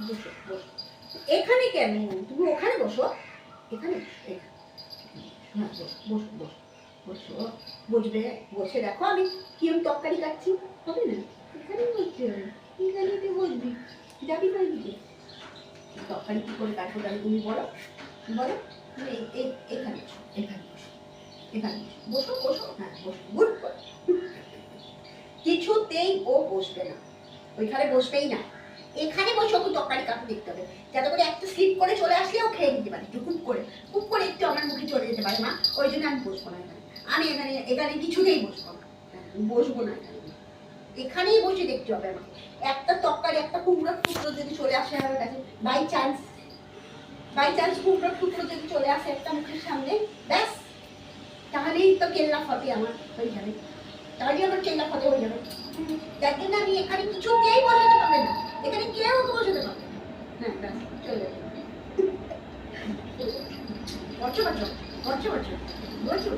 বসো বসো। এখানে কেন? তুমি ওখানে বসো, এখানে বসো, হ্যাঁ বসো বসো বসো বসো। বসবে, বসে দেখো আমি কিরম তরকারি কাটছি। হবে না? এখানেই বসতে হবে, এখানেই বসবি। যাবি না এদিকে? তরকারি কি করে কাটবো তাহলে তুমি বলো, বলো। তুমি এখানে বসো, এখানে বসো, এখানে বসো বসো, হ্যাঁ বসো, গুড করে। কিছুতেই ও বসবে না, ওইখানে বসবেই না। এখানে বসে ওকে তরকারি কাটতে দেখতে হবে, যাতে করে একটা স্লিপ করে চলে আসলে ও খেয়ে নিতে পারে, খুব করে একটু আমার মুখে চলে যেতে পারে মা, ওই জন্য আমি বসবো না এখানে। আমি এখানে এখানে কিছুতেই বসবো না, বসবো না এখানে। এখানেই বসে দেখতে হবে আমাকে। একটা তরকারি, একটা কুমড়োর টুকরো যদি চলে আসে আমার কাছে, বাই চান্স কুমড়োর টুকরো যদি চলে আসে একটা মুখের সামনে, ব্যাস তাহলেই তো কেল্লা ফতে আমার হয়ে যাবে, তাহলেই আমার কেল্লা ফতে হয়ে যাবে। যার জন্য আমি এখানে কিছুতেই বসাতে পারবে না, এখানে কেউ ওকে বসাতে পারবে না। হ্যাঁ ব্যাস চলে যাবে। বসো বসো বসো বসো বসো।